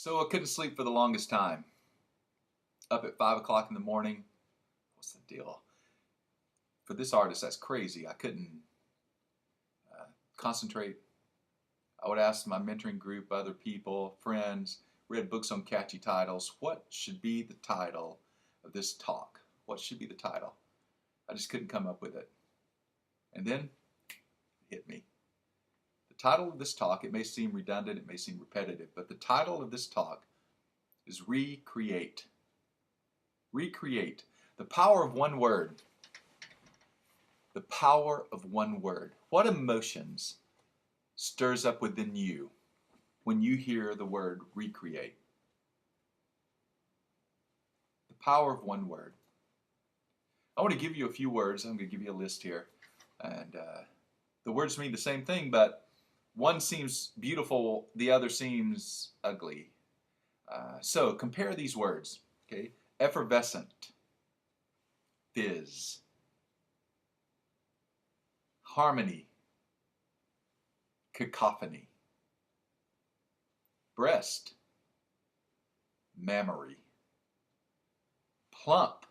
So I couldn't sleep for the longest time. Up at 5 o'clock in the morning. What's the deal? For this artist, that's crazy. I couldn't concentrate. I would ask my mentoring group, other people, friends, read books on catchy titles. What should be the title of this talk? What should be the title? I just couldn't come up with it. And then it hit me. The title of this talk, it may seem redundant, it may seem repetitive, but the title of this talk is Recreate. Recreate. The power of one word. The power of one word. What emotions stirs up within you when you hear the word recreate? The power of one word. I want to give you a few words. I'm going to give you a list here. And the words mean the same thing, but one seems beautiful, the other seems ugly. So compare these words. Okay? Effervescent, fizz, harmony, cacophony, breast, mammary, plump,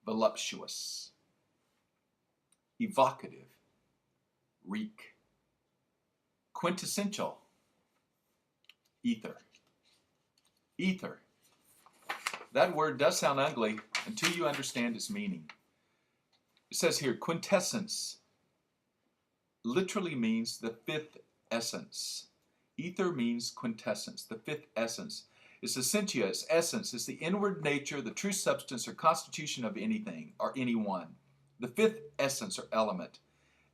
voluptuous, evocative, reek, quintessential, ether. Ether. That word does sound ugly until you understand its meaning. It says here, quintessence literally means the fifth essence. Ether means quintessence, the fifth essence. It's essentia, it's essence, it's the inward nature, the true substance or constitution of anything or anyone. The fifth essence or element.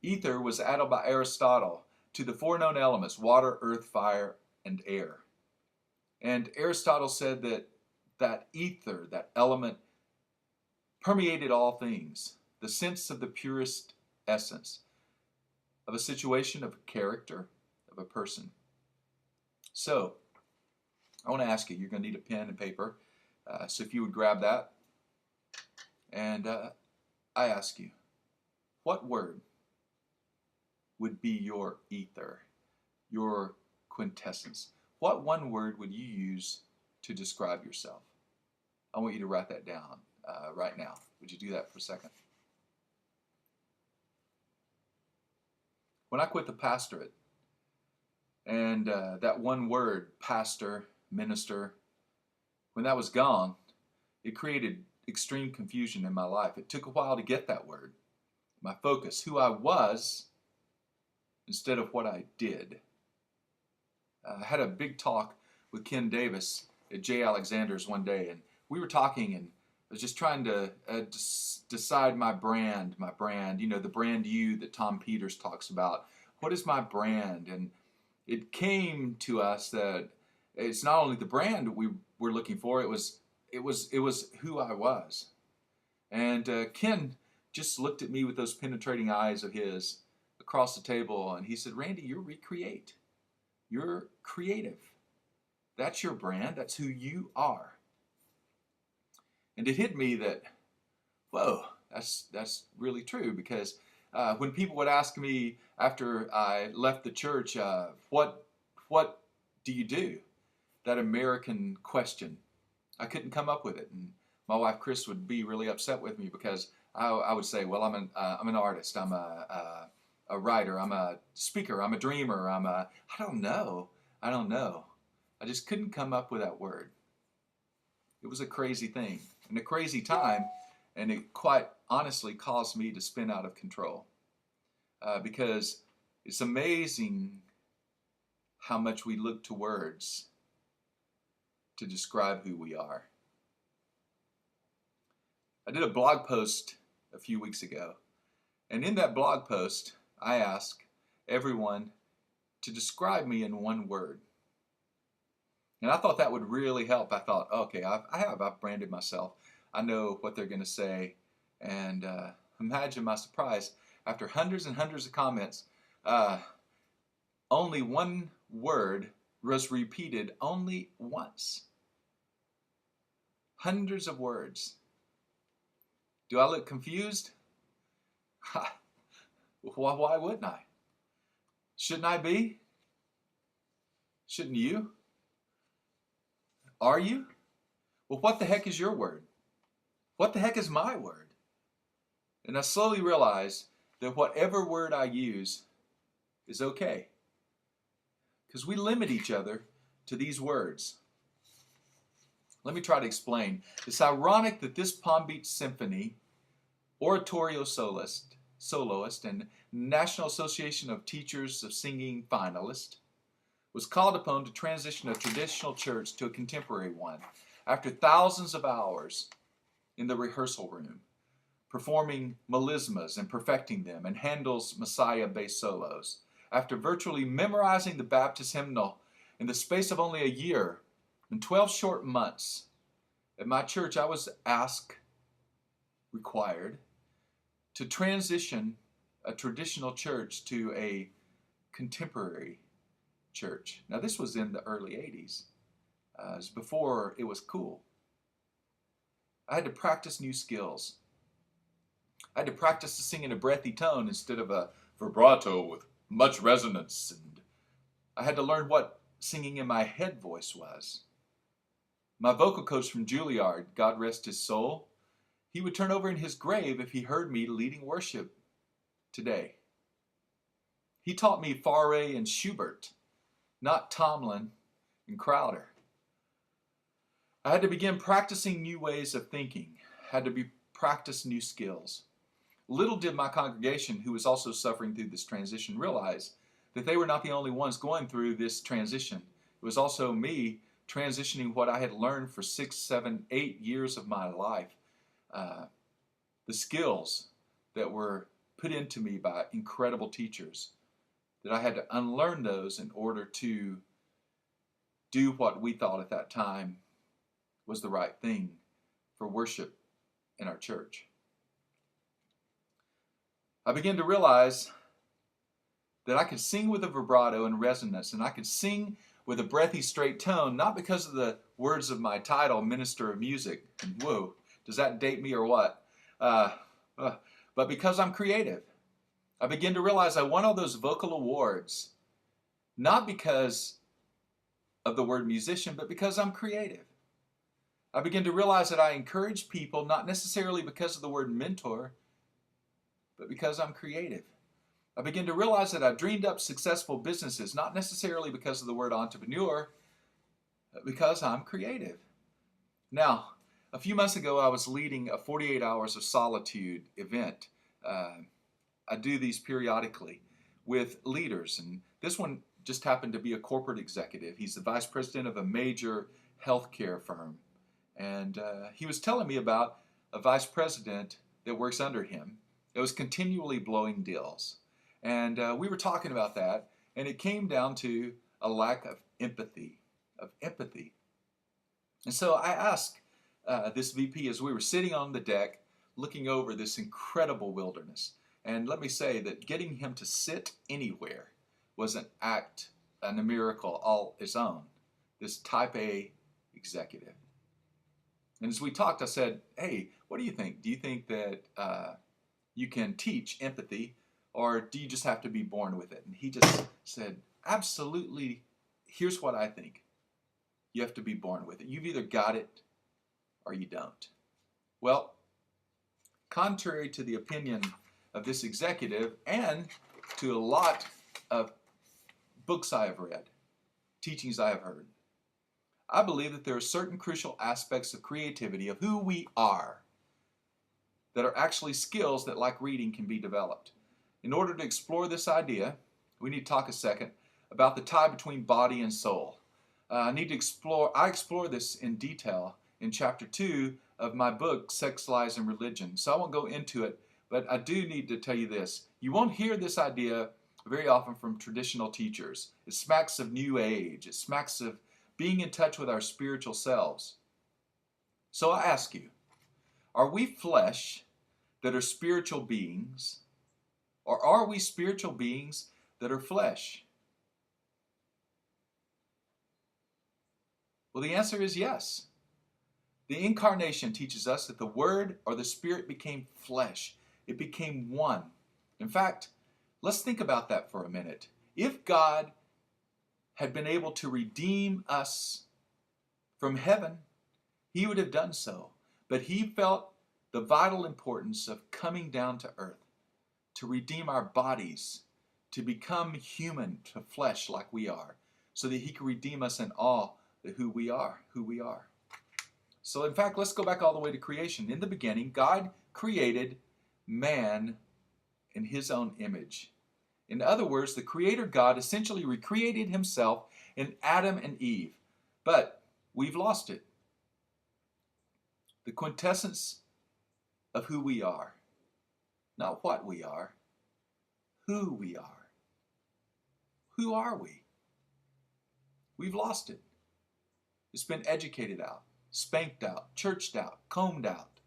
Ether was added by Aristotle to the four known elements, water, earth, fire, and air. And Aristotle said that ether, that element, permeated all things. The sense of the purest essence of a situation, of a character, of a person. So, I want to ask you, you're going to need a pen and paper. So if you would grab that. And I ask you, what word would be your ether, your quintessence? What one word would you use to describe yourself? I want you to write that down right now. Would you do that for a second? When I quit the pastorate, and that one word, pastor, minister, when that was gone, it created extreme confusion in my life. It took a while to get that word. My focus, who I was, instead of what I did. I had a big talk with Ken Davis at J. Alexander's one day, and we were talking, and I was just trying to decide my brand, you know, the brand you that Tom Peters talks about. What is my brand? And it came to us that it's not only the brand we were looking for, it was who I was. And Ken just looked at me with those penetrating eyes of his across the table, and he said, Randy, you're recreate. You're creative. That's your brand. That's who you are. And it hit me that, whoa, that's really true, because when people would ask me after I left the church, what do you do? That American question, I couldn't come up with it, and my wife Chris would be really upset with me because I would say, well, I'm an artist, I'm a writer, I'm a speaker, I'm a dreamer, I don't know. I just couldn't come up with that word. It was a crazy thing and a crazy time, and it quite honestly caused me to spin out of control because it's amazing how much we look to words to describe who we are. I did a blog post a few weeks ago, and in that blog post, I asked everyone to describe me in one word. And I thought that would really help. I thought, okay, I've branded myself. I know what they're going to say. And imagine my surprise. After hundreds and hundreds of comments, only one word was repeated only once. Hundreds of words. Do I look confused? Why wouldn't I? Shouldn't I be? Shouldn't you? Are you? Well, what the heck is your word? What the heck is my word? And I slowly realized that whatever word I use is okay, because we limit each other to these words. Let me try to explain. It's ironic that this Palm Beach Symphony oratorio soloist and National Association of Teachers of Singing finalist was called upon to transition a traditional church to a contemporary one after thousands of hours in the rehearsal room, performing melismas and perfecting them, and Handel's Messiah bass solos. After virtually memorizing the Baptist hymnal in the space of only a year, in 12 short months, at my church I was required, to transition a traditional church to a contemporary church. Now this was in the early 80s. It was before it was cool. I had to practice new skills. I had to practice to sing in a breathy tone instead of a vibrato with much resonance. And I had to learn what singing in my head voice was. My vocal coach from Juilliard, God rest his soul, he would turn over in his grave if he heard me leading worship today. He taught me Fauré and Schubert, not Tomlin and Crowder. I had to begin practicing new ways of thinking, had to practice new skills. Little did my congregation, who was also suffering through this transition, realize that they were not the only ones going through this transition. It was also me transitioning what I had learned for 6, 7, 8 years of my life. The skills that were put into me by incredible teachers, that I had to unlearn those in order to do what we thought at that time was the right thing for worship in our church. I began to realize that I could sing with a vibrato and resonance, and I could sing with a breathy, straight tone, not because of the words of my title, Minister of Music. And whoa, does that date me or what? But because I'm creative. I began to realize I won all those vocal awards, not because of the word musician, but because I'm creative. I began to realize that I encourage people, not necessarily because of the word mentor, but because I'm creative. I began to realize that I dreamed up successful businesses, not necessarily because of the word entrepreneur, but because I'm creative. Now, a few months ago, I was leading a 48 Hours of Solitude event. I do these periodically with leaders, and this one just happened to be a corporate executive. He's the vice president of a major healthcare firm, and he was telling me about a vice president that works under him that was continually blowing deals. And we were talking about that, and it came down to a lack of empathy. And so I asked this VP as we were sitting on the deck looking over this incredible wilderness. And let me say that getting him to sit anywhere was an act and a miracle all its own. This type A executive. And as we talked, I said, hey, what do you think? Do you think that you can teach empathy, or do you just have to be born with it? And he just said, absolutely, here's what I think. You have to be born with it. You've either got it or you don't. Well, contrary to the opinion of this executive and to a lot of books I have read, teachings I have heard, I believe that there are certain crucial aspects of creativity, of who we are, that are actually skills that, like reading, can be developed. In order to explore this idea, we need to talk a second about the tie between body and soul. I explore this in detail in chapter 2 of my book, Sex, Lies, and Religion. So I won't go into it, but I do need to tell you this. You won't hear this idea very often from traditional teachers. It smacks of New Age. It smacks of being in touch with our spiritual selves. So I ask you, are we flesh that are spiritual beings, or are we spiritual beings that are flesh? Well, the answer is yes. The incarnation teaches us that the Word or the Spirit became flesh. It became one. In fact, let's think about that for a minute. If God had been able to redeem us from heaven, he would have done so. But he felt the vital importance of coming down to earth to redeem our bodies, to become human, to flesh like we are, so that he could redeem us in all who we are. So in fact, let's go back all the way to creation. In the beginning, God created man in his own image. In other words, the Creator God essentially recreated himself in Adam and Eve. But we've lost it. The quintessence of who we are. Not what we are, who we are. Who are we? We've lost it. It's been educated out, spanked out, churched out, combed out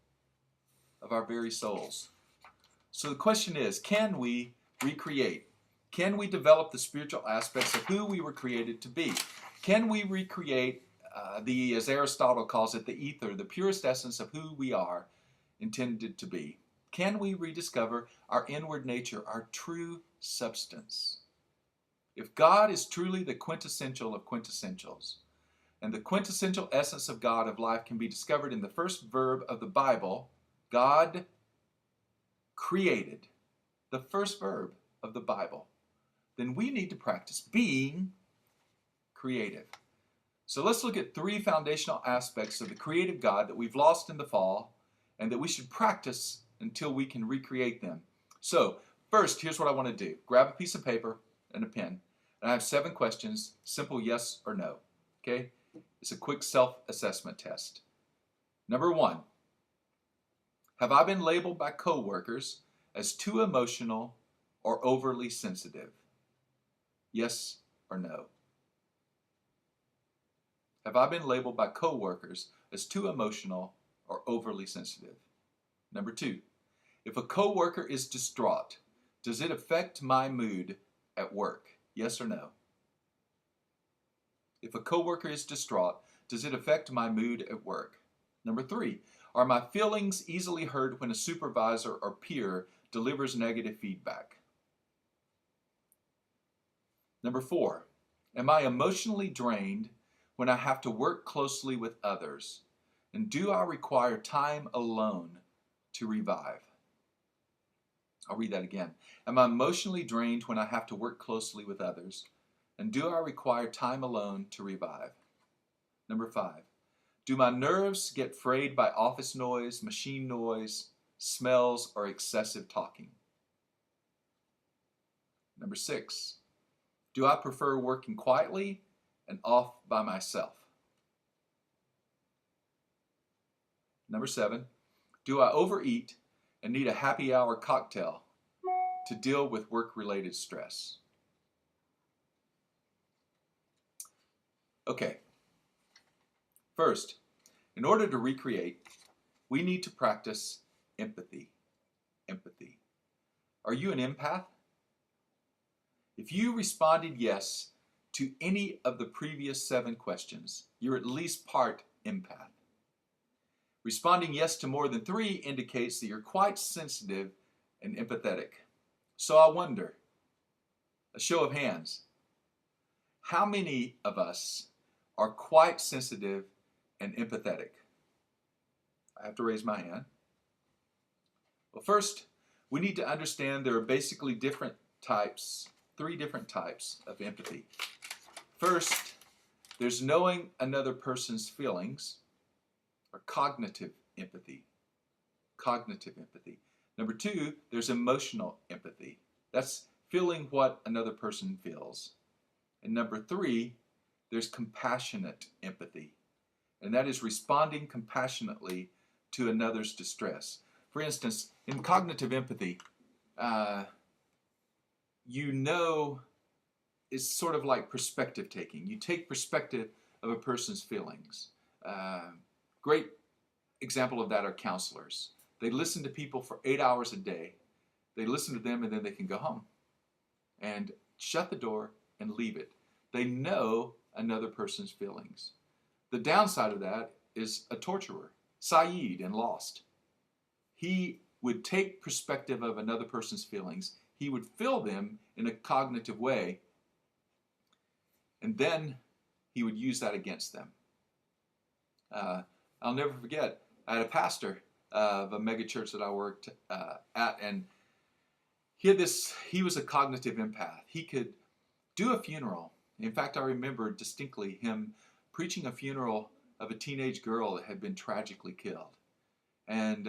of our very souls. So the question is, can we recreate? Can we develop the spiritual aspects of who we were created to be? Can we recreate as Aristotle calls it, the ether, the purest essence of who we are intended to be? Can we rediscover our inward nature, our true substance? If God is truly the quintessential of quintessentials, and the quintessential essence of God of life can be discovered in the first verb of the Bible, God created, the first verb of the Bible, then we need to practice being creative. So let's look at three foundational aspects of the creative God that we've lost in the fall and that we should practice until we can recreate them. So first, here's what I want to do. Grab a piece of paper and a pen. And I have 7 questions, simple yes or no. Okay? It's a quick self-assessment test. Number 1, have I been labeled by coworkers as too emotional or overly sensitive? Yes or no? Have I been labeled by coworkers as too emotional or overly sensitive? Number 2, if a coworker is distraught, does it affect my mood at work? Yes or no? If a coworker is distraught, does it affect my mood at work? Number 3, are my feelings easily hurt when a supervisor or peer delivers negative feedback? Number 4, am I emotionally drained when I have to work closely with others? And do I require time alone to revive? I'll read that again. Am I emotionally drained when I have to work closely with others? And do I require time alone to revive? Number 5, do my nerves get frayed by office noise, machine noise, smells, or excessive talking? Number 6, do I prefer working quietly and off by myself? Number 7, do I overeat and need a happy hour cocktail to deal with work-related stress? Okay. First, in order to recreate, we need to practice empathy. Empathy. Are you an empath? If you responded yes to any of the previous 7 questions, you're at least part empath. Responding yes to more than 3 indicates that you're quite sensitive and empathetic. So I wonder, a show of hands, how many of us are quite sensitive and empathetic? I have to raise my hand. Well, first, we need to understand there are basically 3 different types of empathy. First, there's knowing another person's feelings, or cognitive empathy. Cognitive empathy. Number 2, there's emotional empathy. That's feeling what another person feels. And number 3, there's compassionate empathy. And that is responding compassionately to another's distress. For instance, in cognitive empathy, it's sort of like perspective taking. You take perspective of a person's feelings. Great example of that are counselors. They listen to people for 8 hours a day. They listen to them and then they can go home and shut the door and leave it. They know another person's feelings. The downside of that is a torturer, Saeed in Lost. He would take perspective of another person's feelings. He would feel them in a cognitive way, and then he would use that against them. Uh, I'll never forget, I had a pastor of a mega church that I worked at, and he was a cognitive empath. He could do a funeral. In fact, I remember distinctly him preaching a funeral of a teenage girl that had been tragically killed. And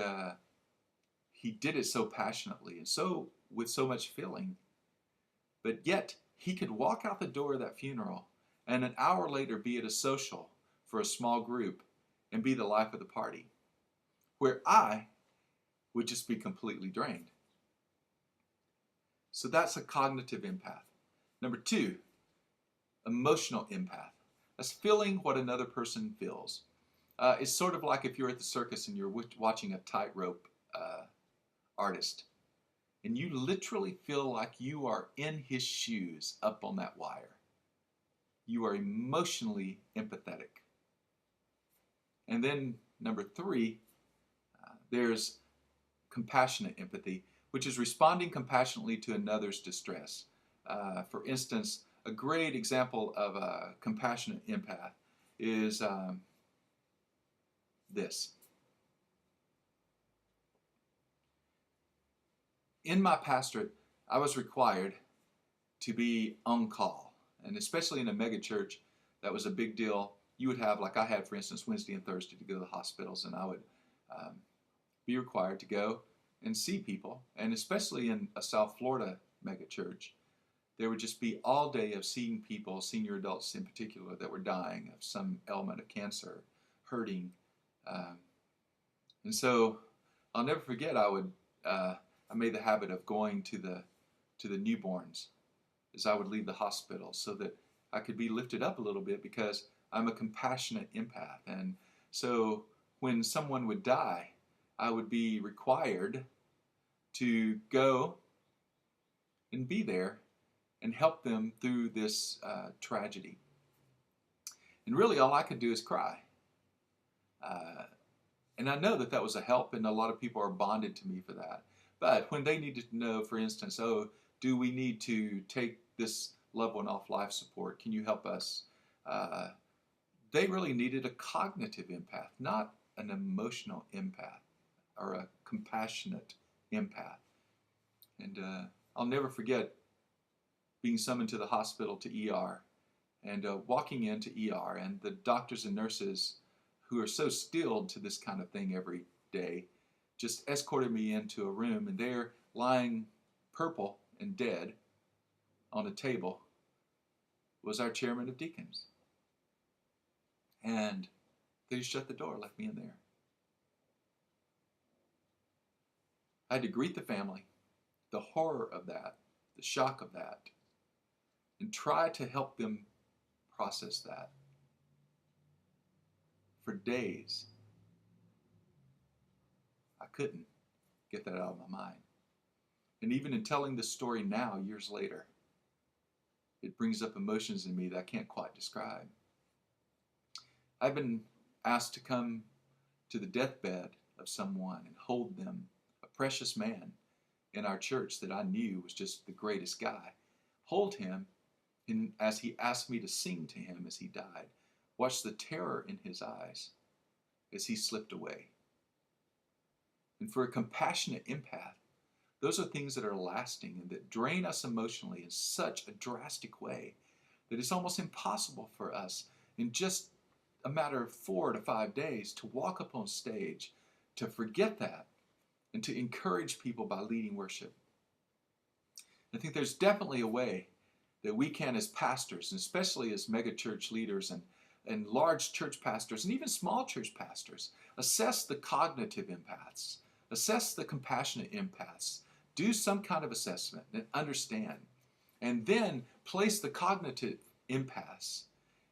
he did it so passionately and so with so much feeling. But yet, he could walk out the door of that funeral and an hour later be at a social for a small group and be the life of the party, where I would just be completely drained. So that's a cognitive empath. Number 2, emotional empath. That's feeling what another person feels. It's sort of like if you're at the circus and you're watching a tightrope artist, and you literally feel like you are in his shoes up on that wire. You are emotionally empathetic. And then number 3, there's compassionate empathy, which is responding compassionately to another's distress. For instance, a great example of a compassionate empath is this. In my pastorate, I was required to be on call. And especially in a mega church, that was a big deal. You would have, like I had, for instance, Wednesday and Thursday to go to the hospitals, and I would be required to go and see people. And especially in a South Florida mega church, there would just be all day of seeing people, senior adults in particular, that were dying of some element of cancer, hurting. And so I'll never forget, I made the habit of going to the newborns as I would leave the hospital so that I could be lifted up a little bit, because I'm a compassionate empath. And so when someone would die, I would be required to go and be there and help them through this tragedy. And really all I could do is cry. And I know that was a help, and a lot of people are bonded to me for that. But when they needed to know, for instance, do we need to take this loved one off life support? Can you help us? They really needed a cognitive empath, not an emotional empath or a compassionate empath. And I'll never forget being summoned to the hospital to ER and walking into ER, and the doctors and nurses who are so stilled to this kind of thing every day just escorted me into a room, and there, lying purple and dead on a table, was our chairman of deacons. And they just shut the door, left me in there. I had to greet the family, the horror of that, the shock of that, and try to help them process that. For days, I couldn't get that out of my mind. And even in telling this story now, years later, it brings up emotions in me that I can't quite describe. I've been asked to come to the deathbed of someone and hold them, a precious man in our church that I knew was just the greatest guy. Hold him, and as he asked me to sing to him as he died, watch the terror in his eyes as he slipped away. And for a compassionate empath, those are things that are lasting and that drain us emotionally in such a drastic way that it's almost impossible for us in just a matter of 4 to 5 days to walk up on stage, to forget that, and to encourage people by leading worship. I think there's definitely a way that we can, as pastors, and especially as mega church leaders and large church pastors and even small church pastors, assess the cognitive empaths, assess the compassionate empaths, do some kind of assessment and understand, and then place the cognitive empaths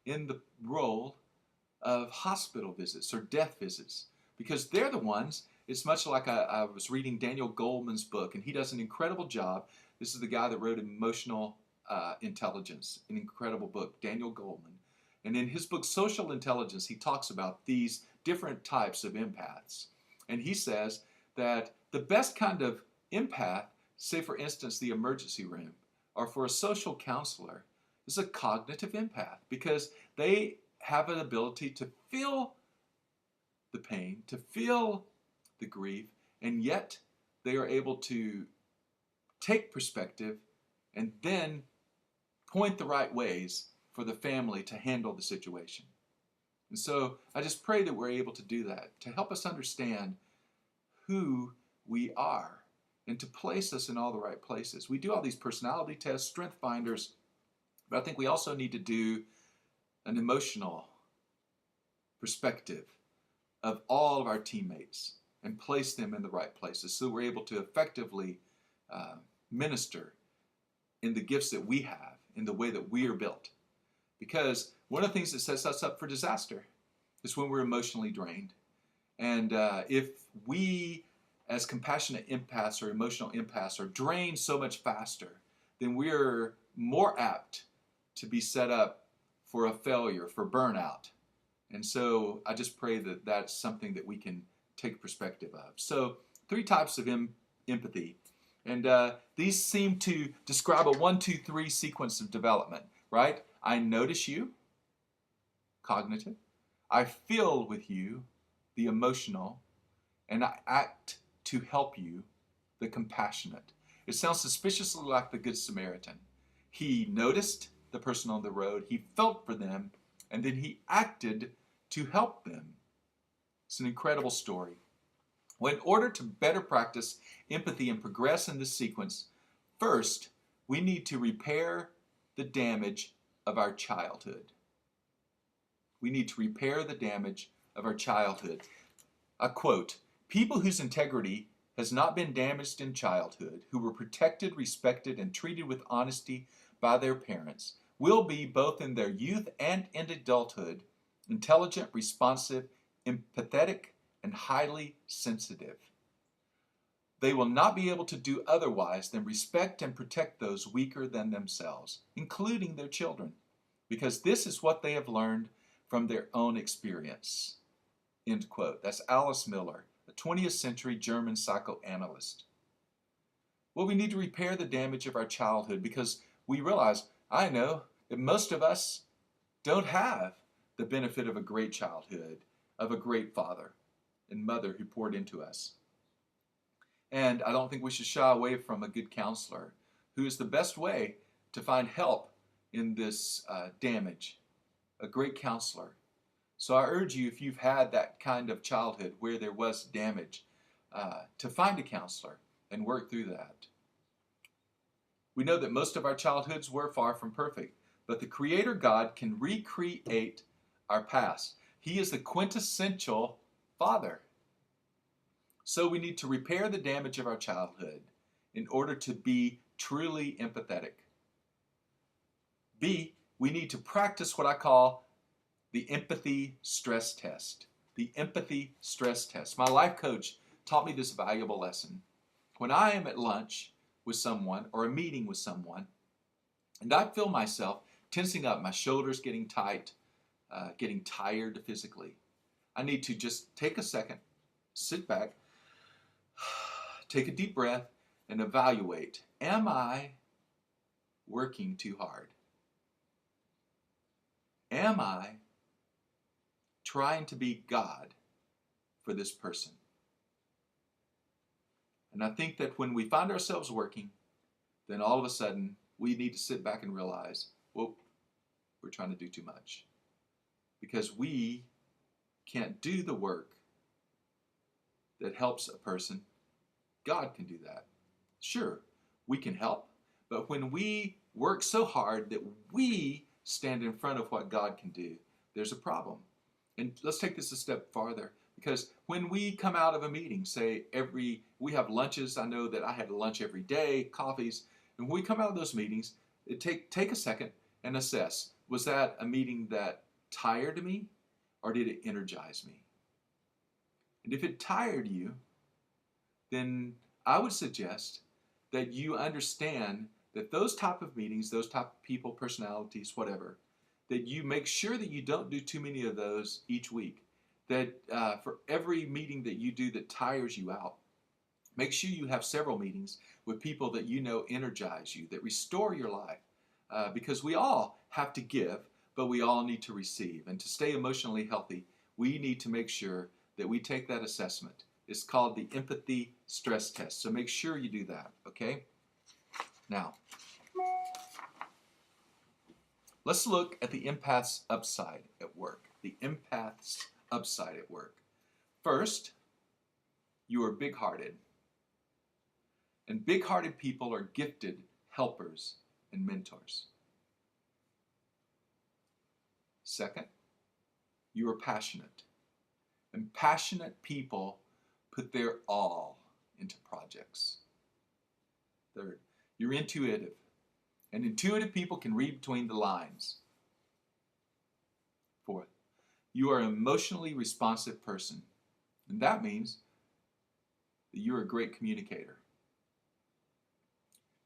in the role of hospital visits or death visits, because they're the ones. It's much like I was reading Daniel Goleman's book, and he does an incredible job. This is the guy that wrote Emotional Intelligence, an incredible book, Daniel Goleman. And in his book, Social Intelligence, he talks about these different types of empaths. And he says that the best kind of empath, say for instance the emergency room, or for a social counselor, is a cognitive empath, because they have an ability to feel the pain, to feel the grief, and yet they are able to take perspective and then point the right ways for the family to handle the situation. And so I just pray that we're able to do that, to help us understand who we are and to place us in all the right places. We do all these personality tests, strength finders, but I think we also need to do an emotional perspective of all of our teammates and place them in the right places so we're able to effectively minister in the gifts that we have, in the way that we are built. Because one of the things that sets us up for disaster is when we're emotionally drained. And if we, as compassionate empaths or emotional empaths, are drained so much faster, then we're more apt to be set up for a failure, for burnout. And so I just pray that that's something that we can take perspective of. So 3 types of empathy. And these seem to describe a 1, 2, 3 sequence of development, right? I notice you, cognitive. I feel with you, the emotional. And I act to help you, the compassionate. It sounds suspiciously like the Good Samaritan. He noticed the person on the road, he felt for them, and then he acted to help them. It's an incredible story. Well, in order to better practice empathy and progress in this sequence, first, we need to repair the damage of our childhood. We need to repair the damage of our childhood. I quote, "People whose integrity has not been damaged in childhood, who were protected, respected, and treated with honesty by their parents, will be, both in their youth and in adulthood, intelligent, responsive, empathetic, and highly sensitive. They will not be able to do otherwise than respect and protect those weaker than themselves, including their children, because this is what they have learned from their own experience." End quote. That's Alice Miller, a 20th century German psychoanalyst. Well, we need to repair the damage of our childhood because we realize, I know, that most of us don't have the benefit of a great childhood, of a great father and mother who poured into us. And I don't think we should shy away from a good counselor who is the best way to find help in this damage, a great counselor. So I urge you, if you've had that kind of childhood where there was damage, to find a counselor and work through that. We know that most of our childhoods were far from perfect, but the Creator God can recreate our past. He is the quintessential Father. So we need to repair the damage of our childhood in order to be truly empathetic. B, we need to practice what I call the empathy stress test. The empathy stress test. My life coach taught me this valuable lesson. When I am at lunch with someone or a meeting with someone, and I feel myself tensing up, my shoulders getting tight, getting tired physically, I need to just take a second, sit back, take a deep breath, and evaluate, am I working too hard? Am I trying to be God for this person? And I think that when we find ourselves working, then all of a sudden we need to sit back and realize, whoa, we're trying to do too much. Because we can't do the work that helps a person. God can do that. Sure, we can help, but when we work so hard that we stand in front of what God can do, there's a problem. And let's take this a step farther, because when we come out of a meeting, say we have lunches, I know that I had lunch every day, coffees, and when we come out of those meetings, take a second and assess, was that a meeting that tired me or did it energize me? And if it tired you, then I would suggest that you understand that those type of meetings, those type of people, personalities, whatever, that you make sure that you don't do too many of those each week. That for every meeting that you do that tires you out, make sure you have several meetings with people that you know energize you, that restore your life. Because we all have to give, but we all need to receive. And to stay emotionally healthy, we need to make sure that we take that assessment. It's called the empathy stress test. So make sure you do that, okay? Now, let's look at the empath's upside at work. The empath's upside at work. First, you are big-hearted. And big-hearted people are gifted helpers and mentors. Second, you are passionate. And passionate people put their all into projects. Third, you're intuitive. And intuitive people can read between the lines. Fourth, you are an emotionally responsive person. And that means that you're a great communicator.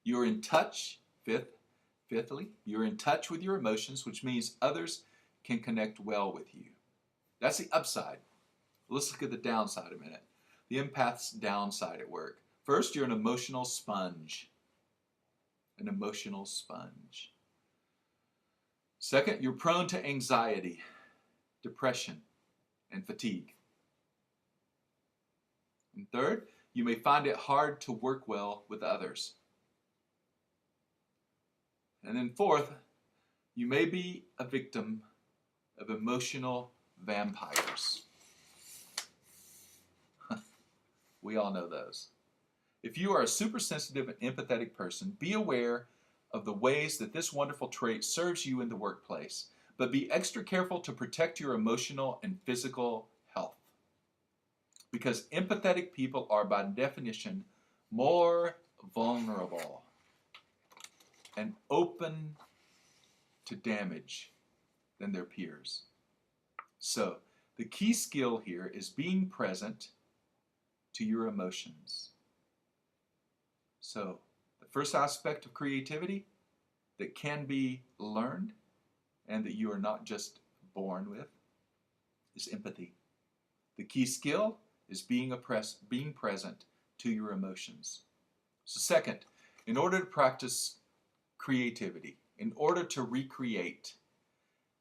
You're in touch, fifthly, you're in touch with your emotions, which means others can connect well with you. That's the upside. Let's look at the downside a minute. The empath's downside at work. First, you're an emotional sponge. An emotional sponge. Second, you're prone to anxiety, depression, and fatigue. And third, you may find it hard to work well with others. And then fourth, you may be a victim of emotional vampires. We all know those. If you are a super sensitive and empathetic person, be aware of the ways that this wonderful trait serves you in the workplace, but be extra careful to protect your emotional and physical health. Because empathetic people are by definition more vulnerable and open to damage than their peers. So, the key skill here is being present to your emotions. So, the first aspect of creativity that can be learned and that you are not just born with is empathy. The key skill is being present to your emotions. So second, in order to practice creativity, in order to recreate,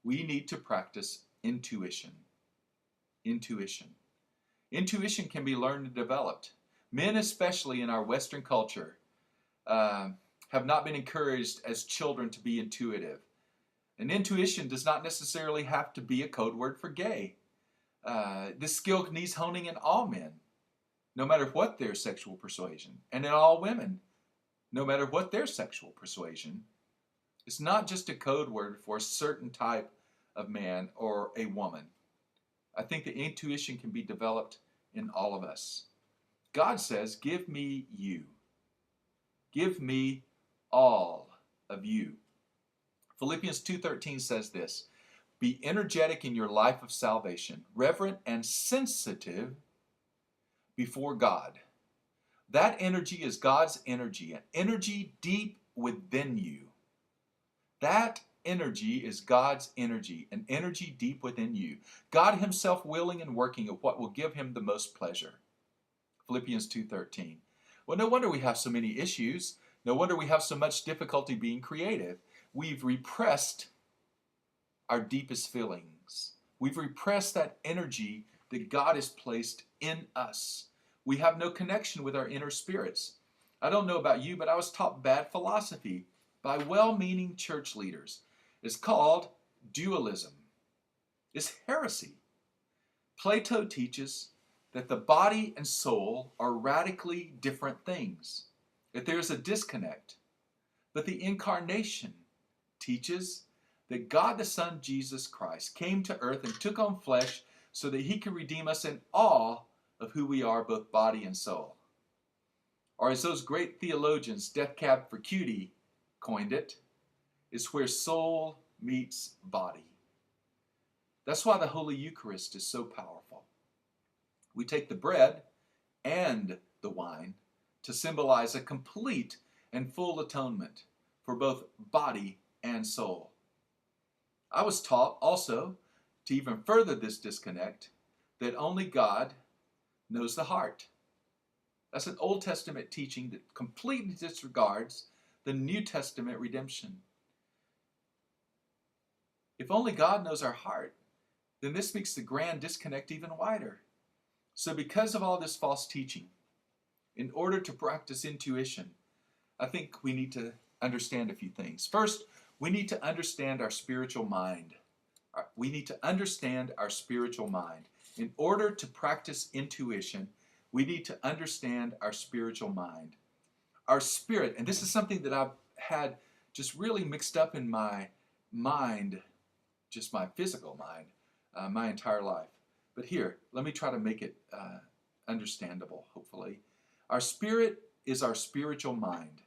we need to practice intuition. Intuition. Intuition can be learned and developed. Men, especially in our Western culture, have not been encouraged as children to be intuitive. And intuition does not necessarily have to be a code word for gay. This skill needs honing in all men, no matter what their sexual persuasion, and in all women, no matter what their sexual persuasion. It's not just a code word for a certain type of man or a woman. I think that intuition can be developed in all of us. God says, give me you. Give me all of you. Philippians 2:13 says this, be energetic in your life of salvation, reverent and sensitive before God. That energy is God's energy, an energy deep within you. That energy is God's energy, an energy deep within you. God himself willing and working at what will give him the most pleasure. Philippians 2:13. Well, no wonder we have so many issues. No wonder we have so much difficulty being creative. We've repressed our deepest feelings. We've repressed that energy that God has placed in us. We have no connection with our inner spirits. I don't know about you, but I was taught bad philosophy by well-meaning church leaders. It's called dualism. It's heresy. Plato teaches that the body and soul are radically different things, that there's a disconnect. But the incarnation teaches that God the Son, Jesus Christ, came to earth and took on flesh so that he could redeem us in all of who we are, both body and soul. Or as those great theologians, Death Cab for Cutie, coined it, is where soul meets body. That's why the Holy Eucharist is so powerful. We take the bread and the wine to symbolize a complete and full atonement for both body and soul. I was taught also to even further this disconnect that only God knows the heart. That's an Old Testament teaching that completely disregards the New Testament redemption. If only God knows our heart, then this makes the grand disconnect even wider. So because of all this false teaching, in order to practice intuition, I think we need to understand a few things. First, we need to understand our spiritual mind. We need to understand our spiritual mind. In order to practice intuition, we need to understand our spiritual mind. Our spirit, and this is something that I've had just really mixed up in my mind, just my physical mind, my entire life. But here, let me try to make it understandable, hopefully. Our spirit is our spiritual mind,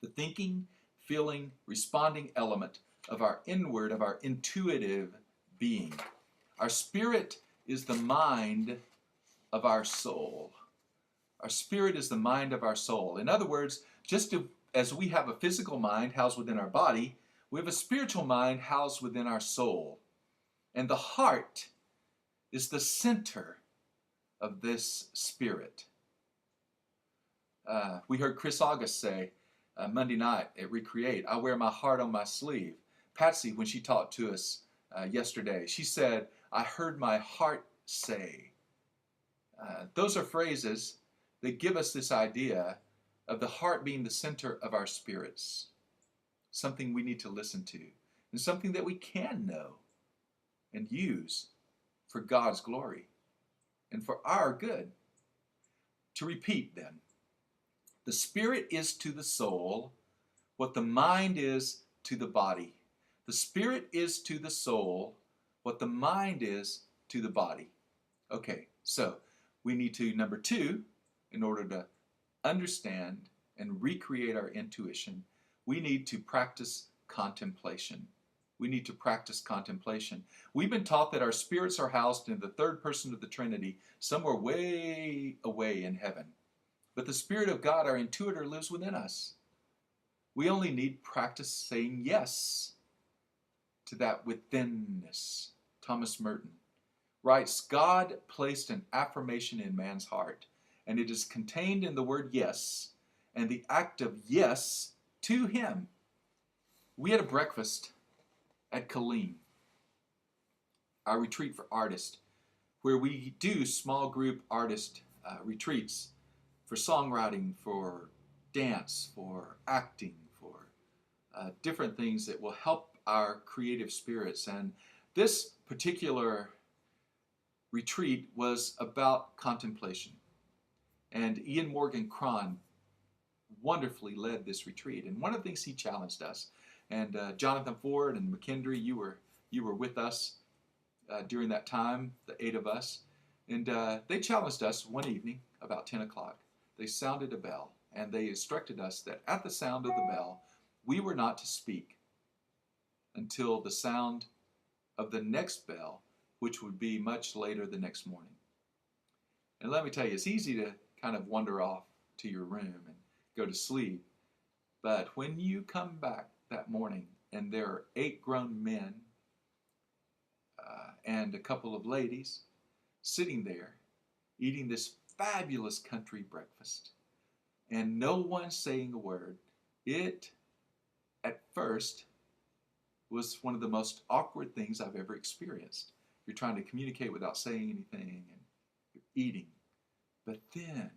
the thinking, feeling, responding element of our inward, of our intuitive being. Our spirit is the mind of our soul. Our spirit is the mind of our soul. In other words, as we have a physical mind housed within our body, we have a spiritual mind housed within our soul. And the heart is the center of this spirit. We heard Chris August say Monday night at Recreate, I wear my heart on my sleeve. Patsy, when she talked to us yesterday, she said, I heard my heart say. Those are phrases that give us this idea of the heart being the center of our spirits, something we need to listen to, and something that we can know and use for God's glory and for our good. To repeat then, the spirit is to the soul what the mind is to the body. The spirit is to the soul what the mind is to the body. Okay, so we need to, number two, in order to understand and recreate our intuition, we need to practice contemplation. We need to practice contemplation. We've been taught that our spirits are housed in the third person of the Trinity, somewhere way away in heaven. But the Spirit of God, our intuitor, lives within us. We only need practice saying yes to that withinness. Thomas Merton writes, God placed an affirmation in man's heart, and it is contained in the word yes, and the act of yes to him. We had a breakfast at Colleen, our retreat for artists, where we do small group artist retreats for songwriting, for dance, for acting, for different things that will help our creative spirits. And this particular retreat was about contemplation. And Ian Morgan Cron wonderfully led this retreat. And one of the things he challenged us, and Jonathan Ford and McKendry, you were with us during that time, the 8 of us, and they challenged us one evening about 10 o'clock. They sounded a bell, and they instructed us that at the sound of the bell, we were not to speak until the sound of the next bell, which would be much later the next morning. And let me tell you, it's easy to kind of wander off to your room and go to sleep. But when you come back that morning and there are 8 grown men and a couple of ladies sitting there eating this fabulous country breakfast and no one saying a word, it at first was one of the most awkward things I've ever experienced. You're trying to communicate without saying anything and you're eating. But then,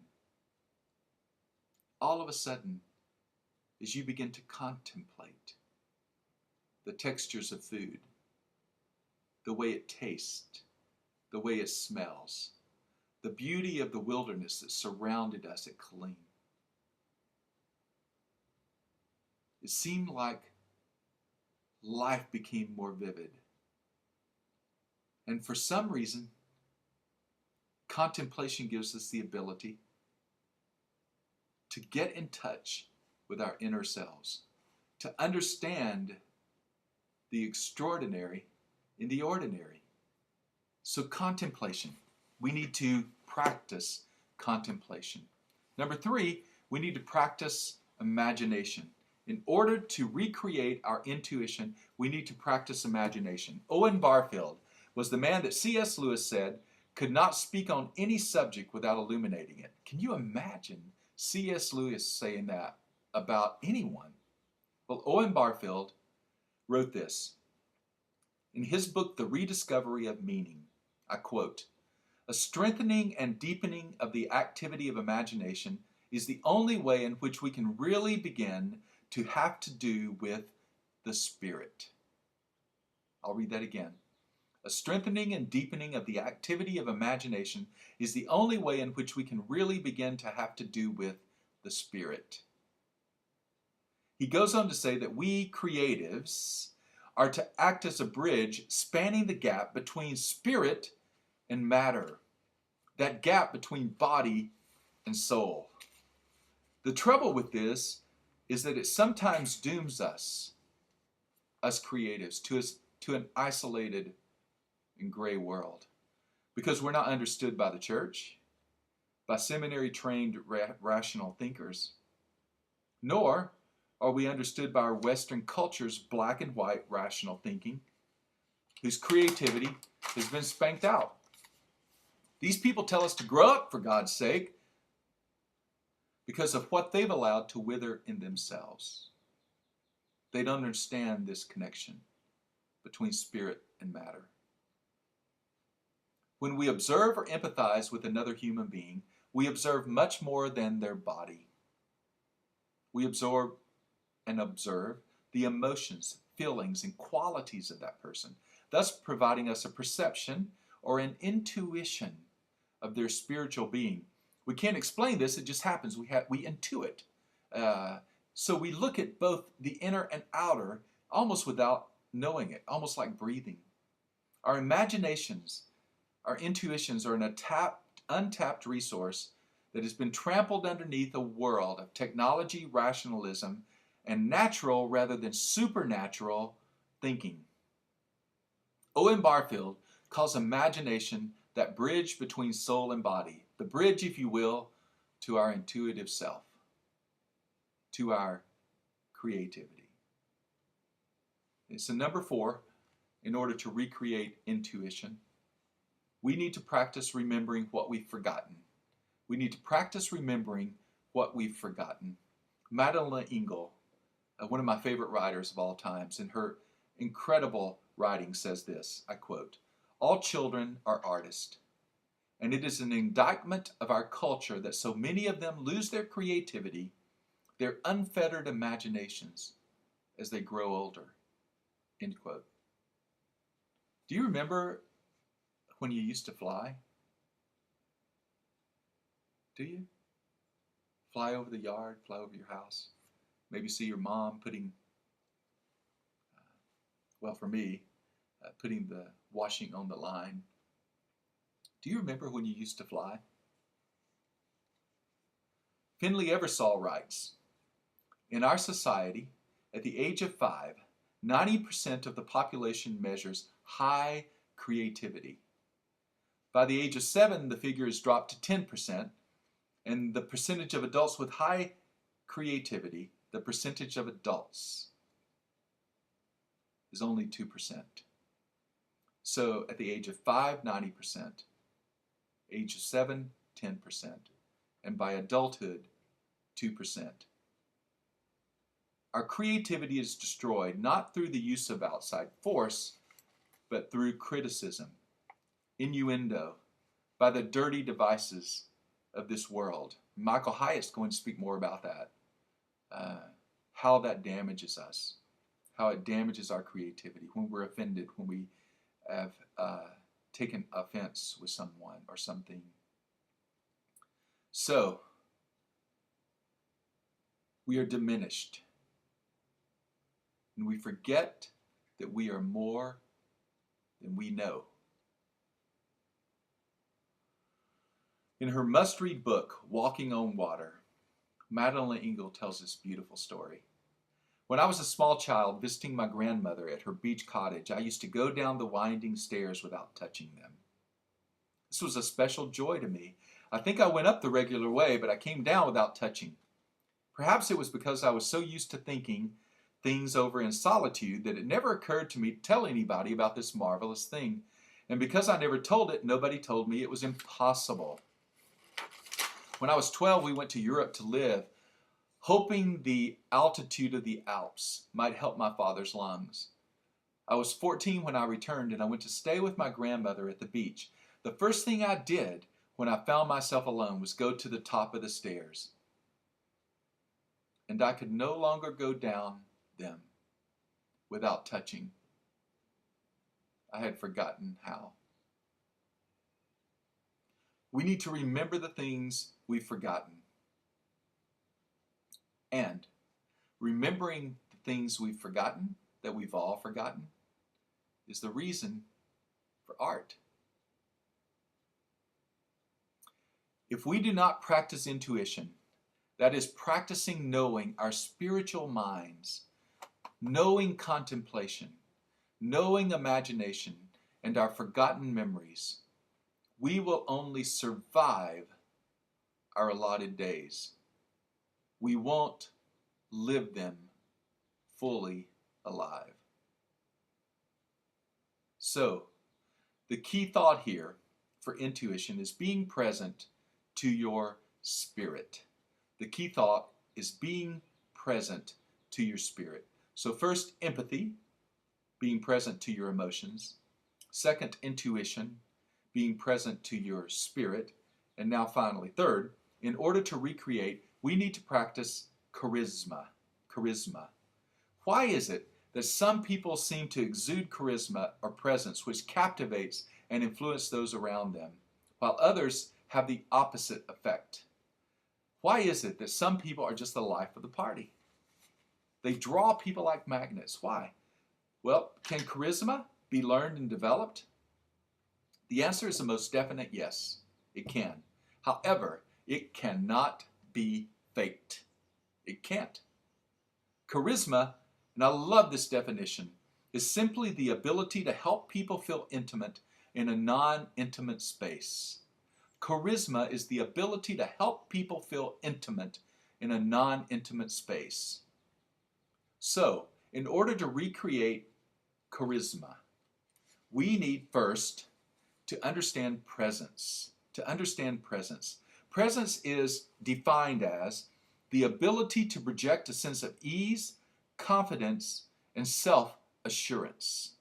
all of a sudden, as you begin to contemplate the textures of food, the way it tastes, the way it smells, the beauty of the wilderness that surrounded us at Colleen, it seemed like life became more vivid. And for some reason, contemplation gives us the ability to get in touch with our inner selves, to understand the extraordinary in the ordinary. So contemplation, we need to practice contemplation. Number 3, we need to practice imagination. In order to recreate our intuition, we need to practice imagination. Owen Barfield was the man that C.S. Lewis said could not speak on any subject without illuminating it. Can you imagine C.S. Lewis saying that about anyone? Well, Owen Barfield wrote this. In his book, The Rediscovery of Meaning, I quote, A strengthening and deepening of the activity of imagination is the only way in which we can really begin to have to do with the Spirit. I'll read that again. A strengthening and deepening of the activity of imagination is the only way in which we can really begin to have to do with the Spirit. He goes on to say that we creatives are to act as a bridge spanning the gap between spirit and matter, that gap between body and soul. The trouble with this is that it sometimes dooms us creatives, to an isolated and gray world, because we're not understood by the church, by seminary-trained rational thinkers, nor are we understood by our Western culture's black and white rational thinking, whose creativity has been spanked out. These people tell us to grow up, for God's sake, because of what they've allowed to wither in themselves. They don't understand this connection between spirit and matter. When we observe or empathize with another human being, we observe much more than their body. We absorb and observe the emotions, feelings, and qualities of that person, thus providing us a perception or an intuition of their spiritual being. We can't explain this, it just happens. We intuit. So we look at both the inner and outer almost without knowing it, almost like breathing. Our imaginations, our intuitions are an untapped resource that has been trampled underneath a world of technology, rationalism, and natural rather than supernatural thinking. O.M. Barfield calls imagination that bridge between soul and body, the bridge, if you will, to our intuitive self, to our creativity. So number 4, in order to recreate intuition, we need to practice remembering what we've forgotten. We need to practice remembering what we've forgotten. Madeleine L'Engle, one of my favorite writers of all times, in her incredible writing says this, I quote, "All children are artists, and it is an indictment of our culture that so many of them lose their creativity, their unfettered imaginations, as they grow older." End quote. Do you remember when you used to fly? Do you? Fly over the yard, fly over your house. Maybe see your mom putting, for me, putting the washing on the line. Do you remember when you used to fly? Finley Eversole writes, "In our society, at the age of 5, 90% of the population measures high creativity. By the age of 7, the figure has dropped to 10%, and the percentage of adults with high creativity, the percentage of adults, is only 2%. So at the age of 5, 90%, age of 7, 10%, and by adulthood, 2%. Our creativity is destroyed not through the use of outside force, but through criticism, innuendo, by the dirty devices of this world. Michael Hyatt's going to speak more about that. How that damages us, how it damages our creativity when we're offended, when we have taken offense with someone or something. So, we are diminished, and we forget that we are more than we know. In her must-read book, Walking on Water, Madeleine L'Engle tells this beautiful story. When I was a small child visiting my grandmother at her beach cottage, I used to go down the winding stairs without touching them. This was a special joy to me. I think I went up the regular way, but I came down without touching. Perhaps it was because I was so used to thinking things over in solitude that it never occurred to me to tell anybody about this marvelous thing. And because I never told it, nobody told me it was impossible. When I was 12, we went to Europe to live, hoping the altitude of the Alps might help my father's lungs. I was 14 when I returned, and I went to stay with my grandmother at the beach. The first thing I did when I found myself alone was go to the top of the stairs. And I could no longer go down them without touching. I had forgotten how. We need to remember the things we've forgotten. And remembering the things we've forgotten, that we've all forgotten, is the reason for art. If we do not practice intuition, that is practicing knowing our spiritual minds, knowing contemplation, knowing imagination, and our forgotten memories, we will only survive our allotted days. We won't live them fully alive. So, the key thought here for intuition is being present to your spirit. The key thought is being present to your spirit. So first, empathy, being present to your emotions. Second, intuition, being present to your spirit. And now finally, third, in order to recreate, we need to practice charisma. Charisma. Why is it that some people seem to exude charisma or presence which captivates and influences those around them, while others have the opposite effect? Why is it that some people are just the life of the party? They draw people like magnets. Why? Well, can charisma be learned and developed? The answer is a most definite yes, it can. However, it cannot be faked. It can't. Charisma, and I love this definition, is simply the ability to help people feel intimate in a non-intimate space. Charisma is the ability to help people feel intimate in a non-intimate space. So, in order to recreate charisma, we need first to understand presence. To understand presence. Presence is defined as the ability to project a sense of ease, confidence, and self-assurance.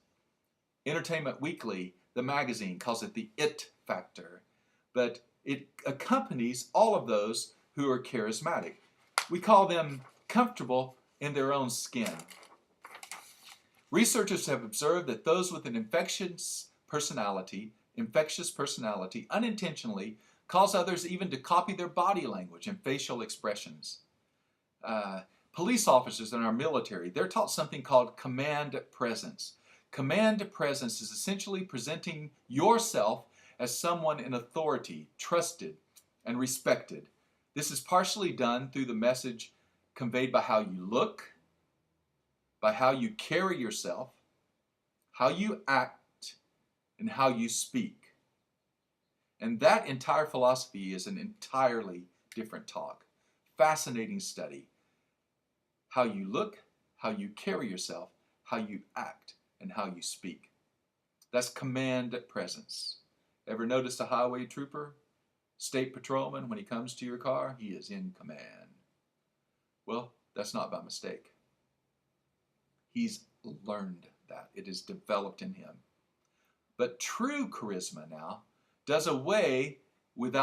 Entertainment Weekly, the magazine, calls it the it factor, but it accompanies all of those who are charismatic. We call them comfortable in their own skin. Researchers have observed that those with an infectious personality, unintentionally cause others even to copy their body language and facial expressions. Police officers in our military, they're taught something called command presence. Command presence is essentially presenting yourself as someone in authority, trusted, and respected. This is partially done through the message conveyed by how you look, by how you carry yourself, how you act, and how you speak. And that entire philosophy is an entirely different talk. Fascinating study. How you look, how you carry yourself, how you act, and how you speak. That's command presence. Ever noticed a highway trooper, state patrolman, when he comes to your car, he is in command. Well, that's not by mistake. He's learned that. It is developed in him. But true charisma now does away with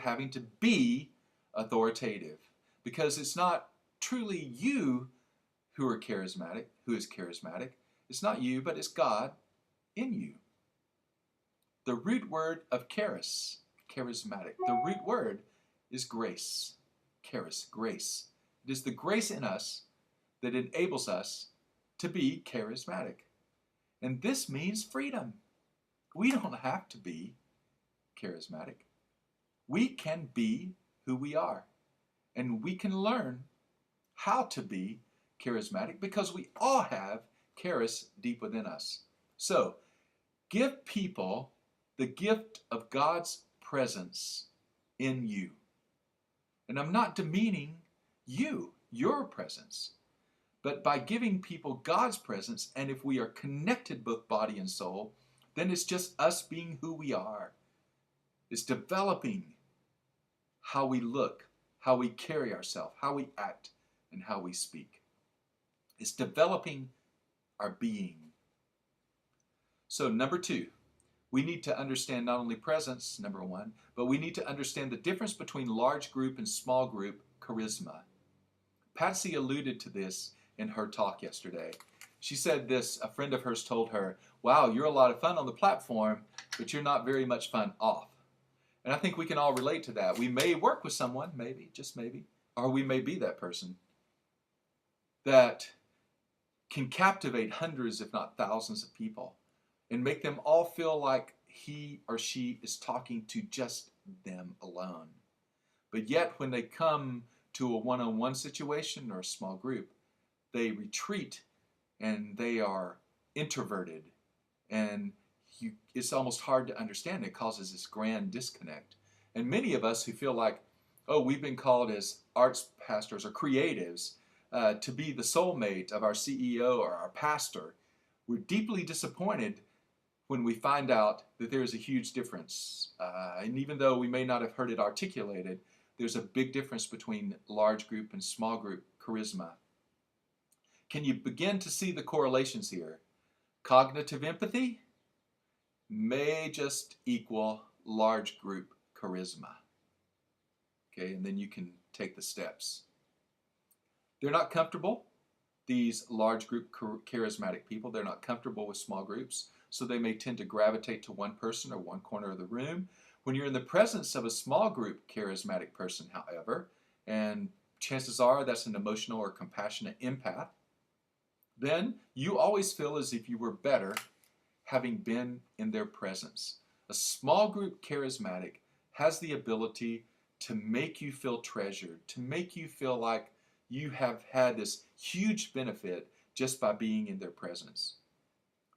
having to be authoritative, because it's not truly you who is charismatic. It's not you, but it's God in you. The root word of charismatic. The root word is grace. Grace. It is the grace in us that enables us to be charismatic. And this means freedom. We don't have to be charismatic. We can be who we are. And we can learn how to be charismatic because we all have charis deep within us. So, give people the gift of God's presence in you. And I'm not demeaning your presence, but by giving people God's presence, and if we are connected both body and soul, then it's just us being who we are. It's developing how we look, how we carry ourselves, how we act, and how we speak. It's developing our being. So number 2, We need to understand not only presence, number one, but we need to understand the difference between large group and small group charisma. Patsy alluded to this in her talk yesterday. She said this, a friend of hers told her, wow, you're a lot of fun on the platform, but you're not very much fun off. And I think we can all relate to that. We may work with someone, maybe, just maybe, or we may be that person that can captivate hundreds, if not thousands of people and make them all feel like he or she is talking to just them alone. But yet when they come to a one-on-one situation or a small group, they retreat and they are introverted, and it's almost hard to understand. It causes this grand disconnect. And many of us who feel like, oh, we've been called as arts pastors or creatives to be the soulmate of our CEO or our pastor, we're deeply disappointed when we find out that there is a huge difference. And even though we may not have heard it articulated, there's a big difference between large group and small group charisma. Can you begin to see the correlations here? Cognitive empathy may just equal large group charisma. Okay, and then you can take the steps. They're not comfortable, these large group charismatic people. They're not comfortable with small groups, so they may tend to gravitate to one person or one corner of the room. When you're in the presence of a small group charismatic person, however, and chances are that's an emotional or compassionate empath, then you always feel as if you were better having been in their presence. A small group charismatic has the ability to make you feel treasured, to make you feel like you have had this huge benefit just by being in their presence.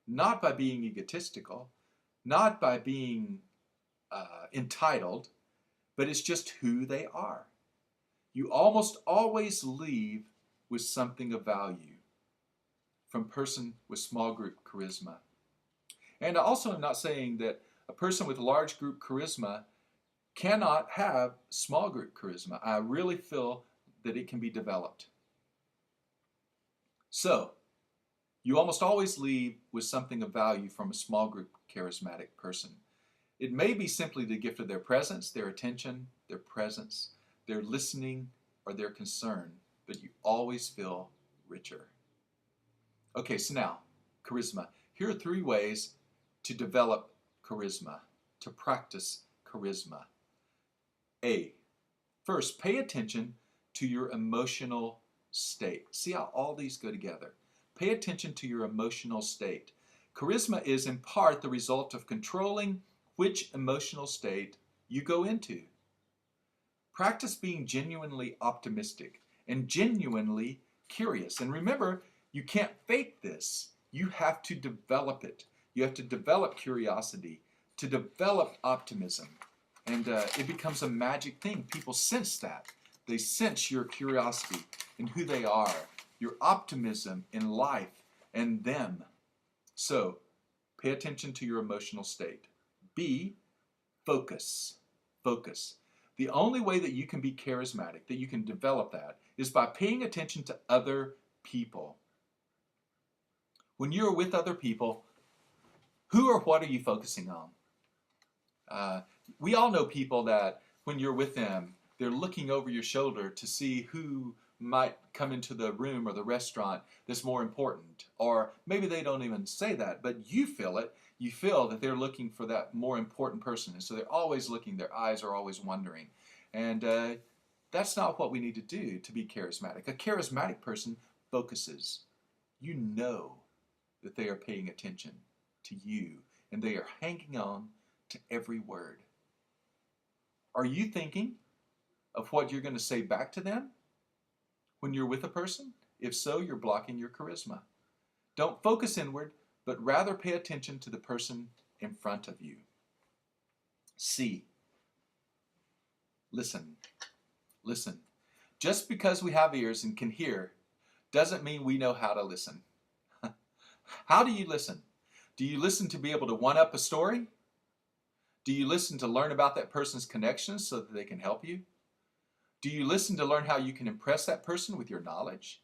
Not by being egotistical, not by being entitled, but it's just who they are. You almost always leave with something of value from a person with small group charisma. And I also am not saying that a person with large group charisma cannot have small group charisma. I really feel that it can be developed. So, you almost always leave with something of value from a small group charismatic person. It may be simply the gift of their presence, their attention, their presence, their listening, or their concern, but you always feel richer. Okay, so now, charisma. Here are 3 ways to develop charisma, to practice charisma. A, first, pay attention to your emotional state. See how all these go together. Pay attention to your emotional state. Charisma is in part the result of controlling which emotional state you go into. Practice being genuinely optimistic and genuinely curious. And remember, you can't fake this. You have to develop it. You have to develop curiosity, to develop optimism. And it becomes a magic thing. People sense that. They sense your curiosity in who they are, your optimism in life and them. So, pay attention to your emotional state. B, focus. Focus. The only way that you can be charismatic, that you can develop that, is by paying attention to other people. When you're with other people, who or what are you focusing on? We all know people that when you're with them, they're looking over your shoulder to see who might come into the room or the restaurant that's more important. Or maybe they don't even say that, but you feel it. You feel that they're looking for that more important person. And so they're always looking, their eyes are always wandering. And that's not what we need to do to be charismatic. A charismatic person focuses. You know that they are paying attention to you and they are hanging on to every word. Are you thinking of what you're going to say back to them when you're with a person? If so, you're blocking your charisma. Don't focus inward, but rather pay attention to the person in front of you. C, listen. Listen. Just because we have ears and can hear doesn't mean we know how to listen. How do you listen? Do you listen to be able to one-up a story? Do you listen to learn about that person's connections so that they can help you? Do you listen to learn how you can impress that person with your knowledge?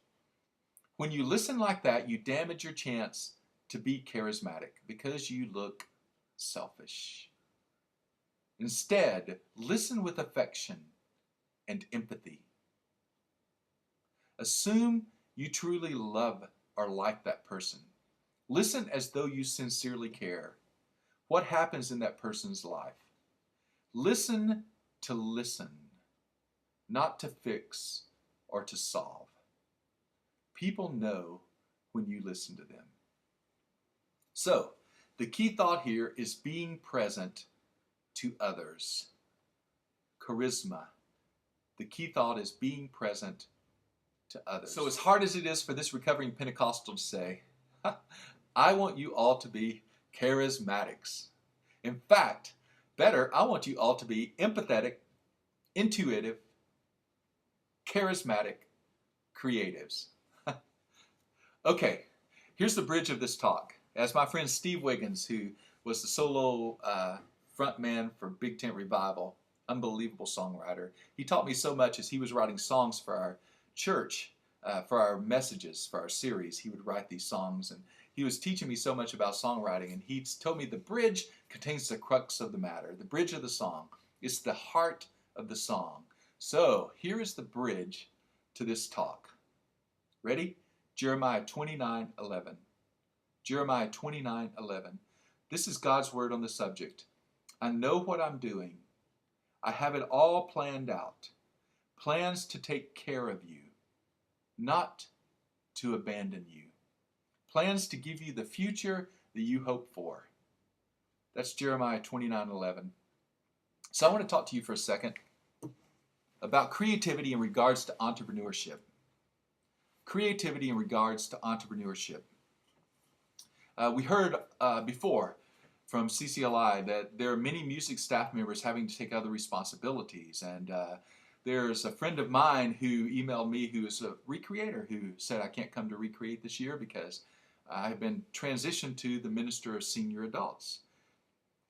When you listen like that, you damage your chance to be charismatic because you look selfish. Instead, listen with affection and empathy. Assume you truly love or like that person. Listen as though you sincerely care. What happens in that person's life? Listen to listen, not to fix or to solve. People know when you listen to them. So, the key thought here is being present to others. Charisma. The key thought is being present to others. So as hard as it is for this recovering Pentecostal to say, I want you all to be charismatics. In fact, better, I want you all to be empathetic, intuitive, charismatic creatives. Okay, here's the bridge of this talk. As my friend Steve Wiggins, who was the solo front man for Big Tent Revival, unbelievable songwriter, he taught me so much as he was writing songs for our church, for our messages, for our series. He would write these songs, and he was teaching me so much about songwriting, and he told me the bridge contains the crux of the matter. The bridge of the song is the heart of the song. So here is the bridge to this talk. Ready? Jeremiah 29:11. Jeremiah 29:11. This is God's word on the subject. I know what I'm doing. I have it all planned out. Plans to take care of you, not to abandon you. Plans to give you the future that you hope for. That's Jeremiah 29:11. So I want to talk to you for a second about creativity in regards to entrepreneurship. Creativity in regards to entrepreneurship. We heard before from CCLI that there are many music staff members having to take other responsibilities, and there's a friend of mine who emailed me who is a recreator who said I can't come to Recreate this year because I've been transitioned to the Minister of Senior Adults.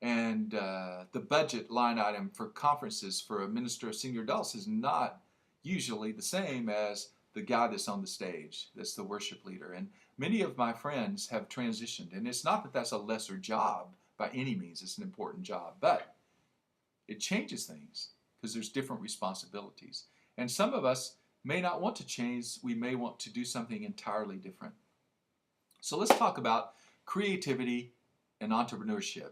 And the budget line item for conferences for a Minister of Senior Adults is not usually the same as the guy that's on the stage, that's the worship leader. And many of my friends have transitioned, and it's not that that's a lesser job by any means. It's an important job, but it changes things because there's different responsibilities. And some of us may not want to change. We may want to do something entirely different. So let's talk about creativity and entrepreneurship.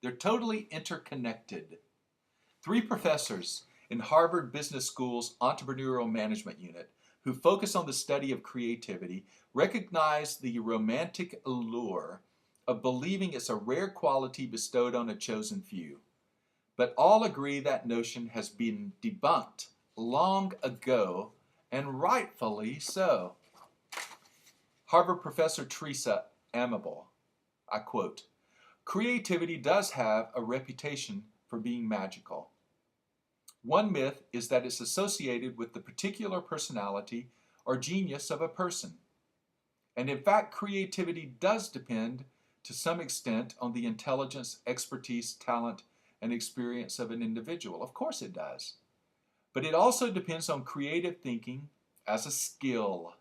They're totally interconnected. 3 professors in Harvard Business School's Entrepreneurial Management Unit who focus on the study of creativity recognize the romantic allure of believing it's a rare quality bestowed on a chosen few. But all agree that notion has been debunked long ago, and rightfully so. Harvard professor Teresa Amable, I quote, "Creativity does have a reputation for being magical. One myth is that it's associated with the particular personality or genius of a person. And in fact, creativity does depend to some extent on the intelligence, expertise, talent, and experience of an individual. Of course it does. But it also depends on creative thinking as a skill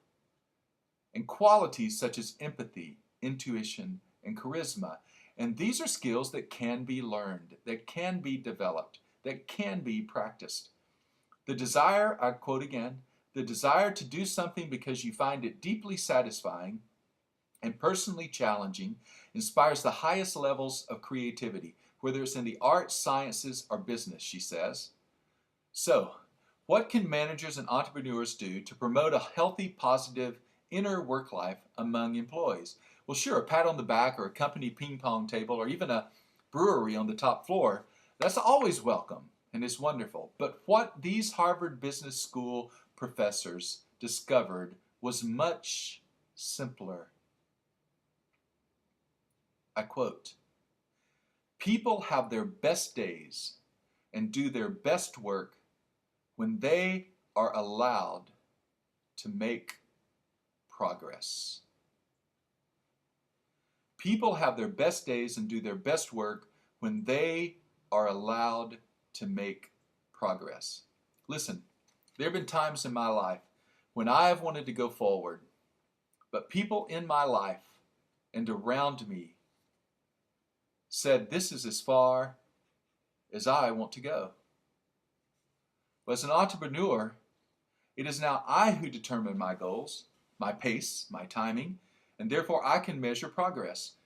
and qualities such as empathy, intuition, and charisma. And these are skills that can be learned, that can be developed, that can be practiced. The desire, I quote again, the desire to do something because you find it deeply satisfying and personally challenging inspires the highest levels of creativity, whether it's in the arts, sciences, or business, she says. So, what can managers and entrepreneurs do to promote a healthy, positive, inner work life among employees? Well, sure, a pat on the back or a company ping pong table or even a brewery on the top floor, that's always welcome and it's wonderful. But what these Harvard Business School professors discovered was much simpler. I quote, "People have their best days and do their best work when they are allowed to make progress." People have their best days and do their best work when they are allowed to make progress. Listen, there have been times in my life when I have wanted to go forward, but people in my life and around me said, "This is as far as I want to go." But as an entrepreneur, it is now I who determine my goals, my pace, my timing, and therefore I can measure progress.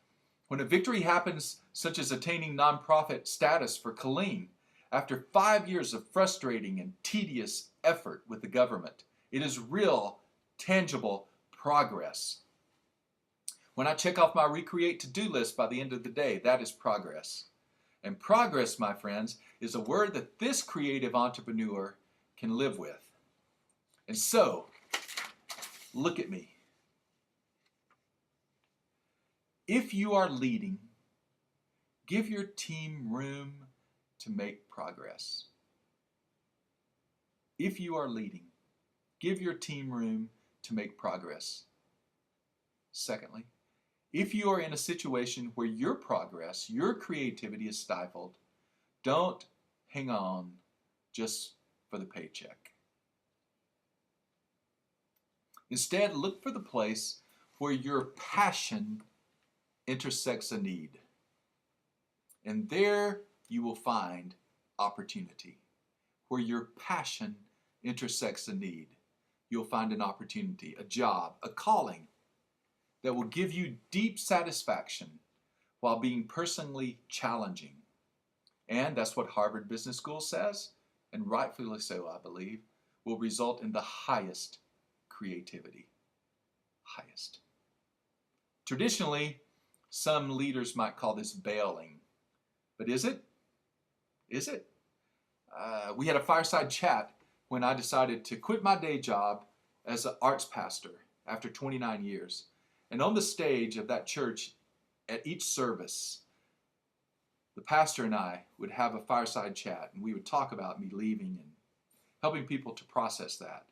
When a victory happens, such as attaining nonprofit status for Colleen, after 5 years of frustrating and tedious effort with the government, it is real, tangible progress. When I check off my Recreate to-do list by the end of the day, that is progress. And progress, my friends, is a word that this creative entrepreneur can live with. And so, look at me. If you are leading, give your team room to make progress. If you are leading, give your team room to make progress. Secondly, if you are in a situation where your progress, your creativity is stifled, don't hang on just for the paycheck. Instead, look for the place where your passion intersects a need. And there you will find opportunity. Where your passion intersects a need, you'll find an opportunity, a job, a calling that will give you deep satisfaction while being personally challenging. And that's what Harvard Business School says, and rightfully so, I believe, will result in the highest creativity. Highest. Traditionally, some leaders might call this bailing. But is it? Is it? We had a fireside chat when I decided to quit my day job as an arts pastor after 29 years. And on the stage of that church, at each service, the pastor and I would have a fireside chat, and we would talk about me leaving and helping people to process that.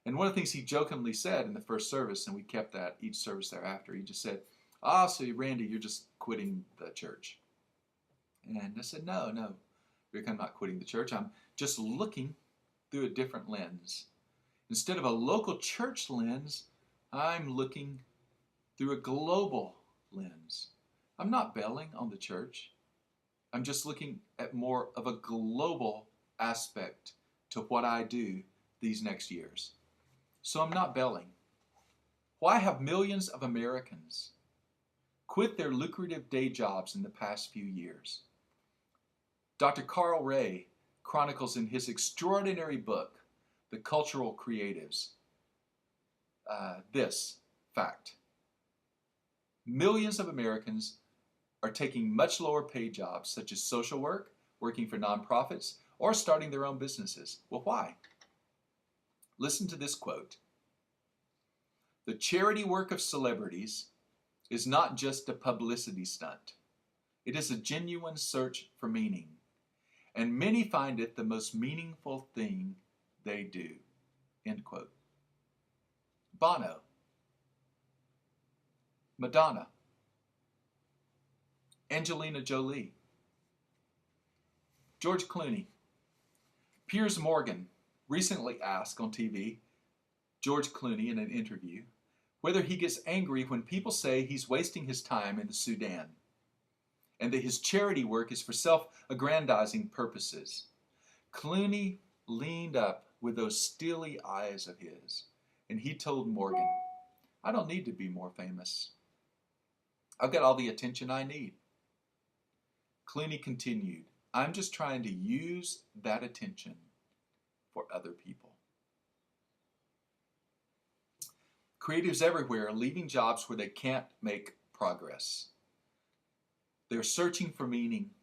And one of the things he jokingly said in the first service, and we kept that each service thereafter, he just said, so Randy, you're just quitting the church. And I said, no, Rick, I'm not quitting the church. I'm just looking through a different lens. Instead of a local church lens, I'm looking through a global lens. I'm not bailing on the church. I'm just looking at more of a global aspect to what I do these next years. So I'm not bailing. Why have millions of Americans quit their lucrative day jobs in the past few years? Dr. Carl Ray chronicles in his extraordinary book, The Cultural Creatives, this fact. Millions of Americans are taking much lower paid jobs such as social work, working for nonprofits, or starting their own businesses. Well, why? Listen to this quote. "The charity work of celebrities is not just a publicity stunt. It is a genuine search for meaning, and many find it the most meaningful thing they do." End quote. Bono, Madonna, Angelina Jolie, George Clooney. Piers Morgan recently asked on TV George Clooney in an interview whether he gets angry when people say he's wasting his time in the Sudan and that his charity work is for self-aggrandizing purposes. Clooney leaned up with those steely eyes of his, and he told Morgan, "I don't need to be more famous. I've got all the attention I need." Clooney continued, "I'm just trying to use that attention for other people." Creatives everywhere are leaving jobs where they can't make progress. They're searching for meaning,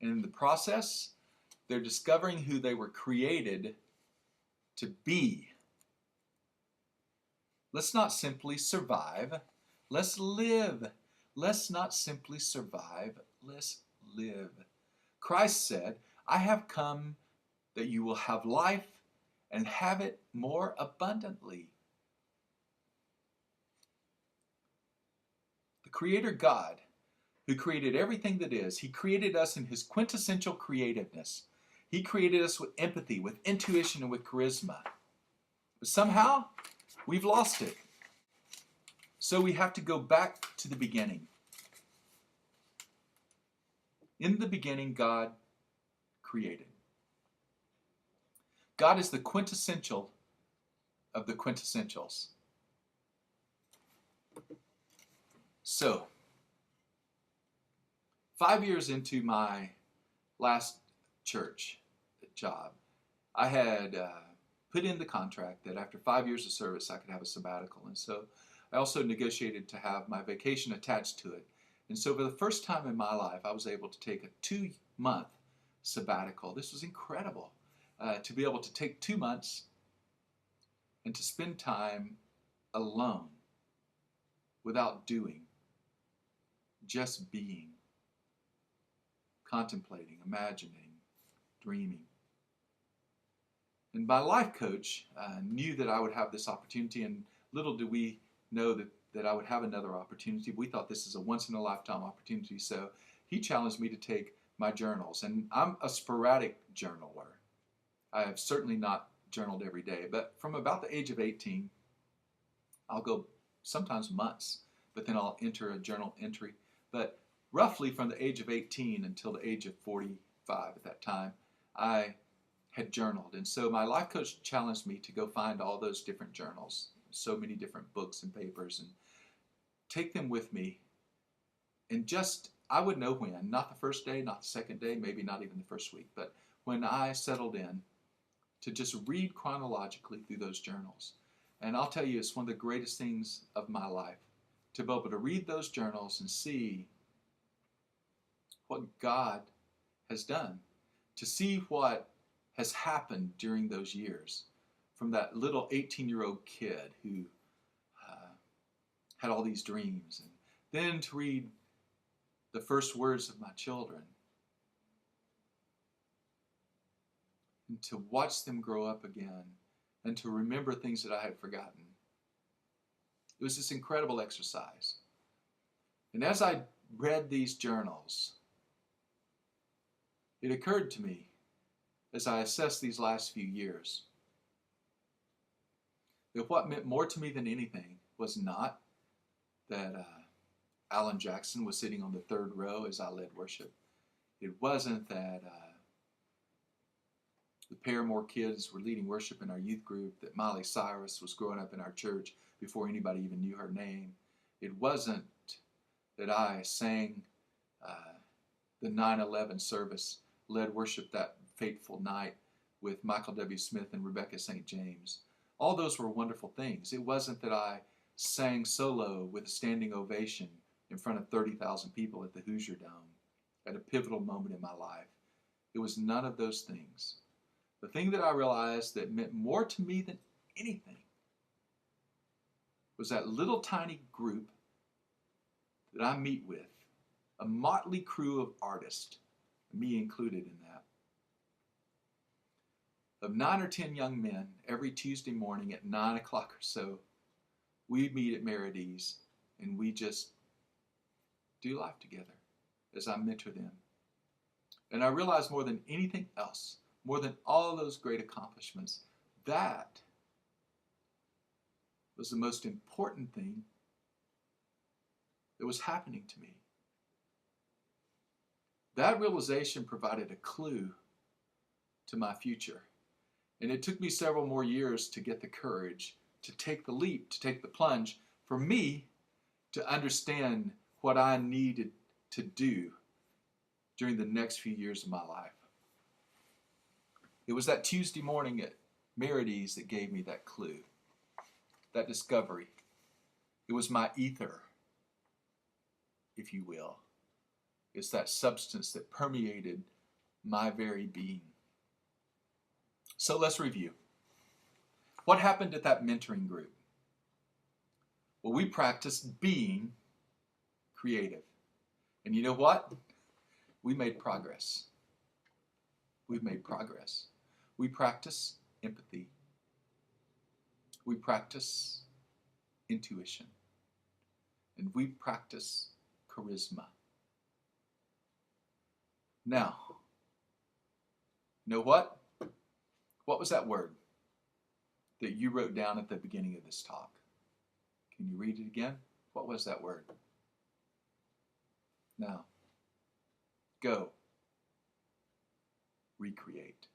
and in the process, they're discovering who they were created to be. Let's not simply survive, let's live. Let's not simply survive, let's live. Christ said, "I have come that you will have life and have it more abundantly." The Creator God, who created everything that is, He created us in His quintessential creativeness. He created us with empathy, with intuition, and with charisma. But somehow, we've lost it. So we have to go back to the beginning. In the beginning, God created. God is the quintessential of the quintessentials. So, 5 years into my last church job, I had put in the contract that after 5 years of service, I could have a sabbatical. And so I also negotiated to have my vacation attached to it. And so for the first time in my life, I was able to take a 2-month sabbatical. This was incredible, to be able to take 2 months and to spend time alone, without doing, just being, contemplating, imagining, dreaming. And my life coach knew that I would have this opportunity, and little did we know that I would have another opportunity. We thought this is a once-in-a-lifetime opportunity, so he challenged me to take my journals. And I'm a sporadic journaler. I have certainly not journaled every day, but from about the age of 18, I'll go sometimes months, but then I'll enter a journal entry. But roughly from the age of 18 until the age of 45 at that time, I had journaled. And so my life coach challenged me to go find all those different journals, so many different books and papers, and take them with me. And just, I would know when, not the first day, not the second day, maybe not even the first week, but when I settled in to just read chronologically through those journals. And I'll tell you, it's one of the greatest things of my life, to be able to read those journals and see what God has done, to see what has happened during those years, from that little 18-year-old kid who had all these dreams, and then to read the first words of my children, and to watch them grow up again, and to remember things that I had forgotten. It was this incredible exercise. And as I read these journals, it occurred to me, as I assessed these last few years, that what meant more to me than anything was not that Alan Jackson was sitting on the third row as I led worship. It wasn't that the Paramore kids were leading worship in our youth group, that Miley Cyrus was growing up in our church before anybody even knew her name. It wasn't that I sang the 9/11 service, led worship that fateful night with Michael W. Smith and Rebecca St. James. All those were wonderful things. It wasn't that I sang solo with a standing ovation in front of 30,000 people at the Hoosier Dome at a pivotal moment in my life. It was none of those things. The thing that I realized that meant more to me than anything was that little tiny group that I meet with, a motley crew of artists, me included in that, of 9 or 10 young men every Tuesday morning at 9 o'clock or so. We meet at Merides, and we just do life together as I mentor them. And I realized more than anything else, more than all those great accomplishments, that was the most important thing that was happening to me. That realization provided a clue to my future. And it took me several more years to get the courage to take the leap, to take the plunge, for me to understand what I needed to do during the next few years of my life. It was that Tuesday morning at Merides that gave me that clue, that discovery. It was my ether, if you will. It's that substance that permeated my very being. So let's review. What happened at that mentoring group? Well, we practiced being creative. And you know what? We made progress. We've made progress. We practice empathy. We practice intuition. And we practice charisma. Now, you know what? What was that word that you wrote down at the beginning of this talk? Can you read it again? What was that word? Now, Go. Recreate.